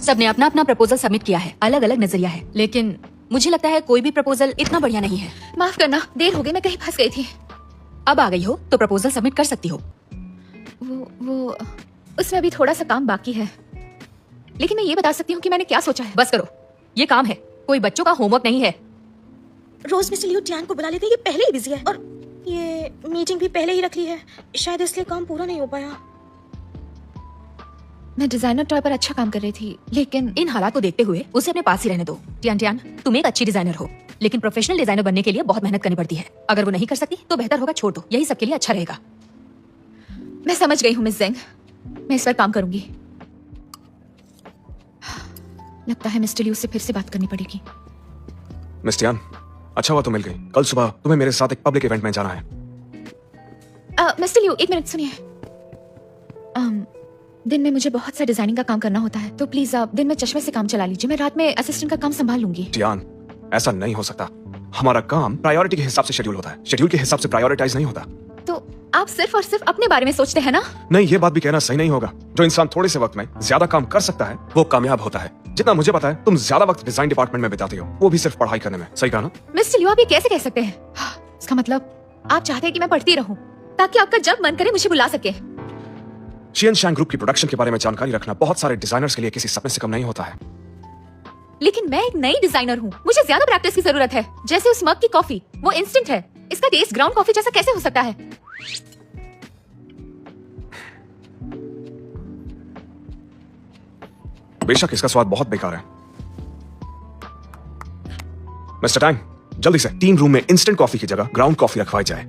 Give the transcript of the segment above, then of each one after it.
सबने अपना अपना प्रपोजल सबमिट किया है, अलग अलग नजरिया है, लेकिन मुझे लगता है कोई भी प्रपोजल इतना बढ़िया नहीं है। माफ करना, देर हो गई, मैं कहीं फंस गई थी। अब आ गई हो तो प्रपोजल सबमिट कर सकती हो। वो उसमें अभी थोड़ा सा काम बाकी है, लेकिन मैं ये बता सकती हूँ कि मैंने क्या सोचा है। बस करो, ये काम है, कोई बच्चों का होमवर्क नहीं है। रोज मिस्टर लियो टियान को बुला लेते हैं, ये पहले ही बिजी है और ये मीटिंग भी पहले ही रख ली है, शायद इसलिए काम पूरा नहीं हो पाया। मैं डिजाइनर टॉय पर अच्छा काम कर रही थी, लेकिन इन हालात को देखते हुए उसे अपने पास ही रहने दो। टियान टियान, तुम एक अच्छी डिजाइनर हो, लेकिन प्रोफेशनल डिजाइनर बनने के लिए बहुत मेहनत करनी पड़ती है। अगर वो नहीं कर सकती तो बेहतर होगा छोड़ दो, यही सबके लिए अच्छा रहेगा। मैं समझ गई हूँ मिस जेंग, मैं इस पर काम करूंगी। लगता है मिस्टर लियू से फिर से बात करनी पड़ेगी। मिस टियान, अच्छा हुआ तुम मिल गई। कल सुबह तुम्हें मेरे साथ एक पब्लिक इवेंट में जाना है। मिस्टर लियू, एक मिनट सुनिए। दिन में मुझे बहुत सा डिजाइनिंग का काम करना होता है, तो प्लीज आप दिन में चश्मे से काम चला लीजिए, मैं रात में असिस्टेंट का काम संभाल लूंगी। टियान, ऐसा नहीं हो सकता। हमारा काम प्रायोरिटी के हिसाब से शेड्यूल होता है, शेड्यूल के हिसाब से प्रायोरिटाइज नहीं होता। तो आप सिर्फ और सिर्फ अपने बारे में सोचते हैं ना? नहीं, ये बात भी कहना सही नहीं होगा। जो इंसान थोड़े से वक्त में ज्यादा काम कर सकता है वो कामयाब होता है। जितना मुझे पता है तुम ज्यादा वक्त डिजाइन डिपार्टमेंट में बिताती हो, वो भी सिर्फ पढ़ाई करने में। सही कहा ना? मिस्टर लियू, आप ये कैसे कह सकते हैं? इसका मतलब आप चाहते हैं कि मैं पढ़ती रहूं ताकि आपका जब मन करे मुझे बुला सके। शियन शैंग ग्रुप की प्रोडक्शन के बारे में जानकारी रखना बहुत सारे डिजाइनर्स के लिए किसी सपने से कम नहीं होता है। लेकिन मैं एक नई डिजाइनर हूँ, मुझे ज्यादा प्रैक्टिस की जरूरत है। जैसे उस मग की कॉफी, वो इंस्टेंट है, इसका टेस्ट ग्राउंड कॉफी जैसा कैसे हो सकता है? बेशक इसका स्वाद बहुत बेकार है। मिस्टर टाइम, जल्दी से 3 रूम में इंस्टेंट कॉफी की जगह ग्राउंड कॉफी रखवाई जाए।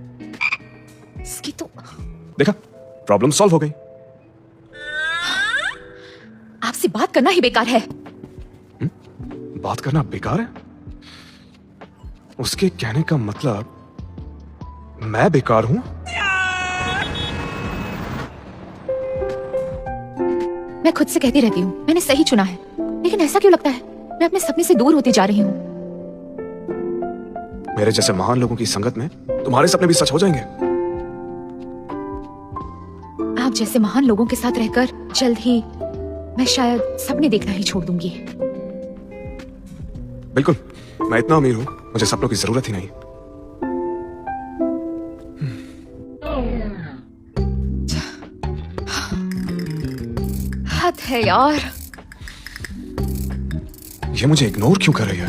इसकी तो देखा, प्रॉब्लम सॉल्व हो गई। आपसे बात करना ही बेकार है। बात करना बेकार है? उसके कहने का मतलब मैं बेकार हूं? मैं खुद से कहती रहती हूँ मैंने सही चुना है, लेकिन ऐसा क्यों लगता है मैं अपने सपने से दूर होती जा रही हूँ? मेरे जैसे महान लोगों की संगत में तुम्हारे सपने भी सच हो जाएंगे। आप जैसे महान लोगों के साथ रहकर जल्द ही मैं शायद सपने देखना ही छोड़ दूंगी। बिल्कुल, मैं इतना अमीर हूं, मुझे सपनों की जरूरत ही नहीं। हद है यार। ये मुझे इग्नोर क्यों कर रही है?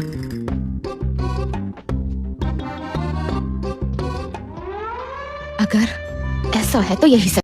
अगर ऐसा है तो यही सच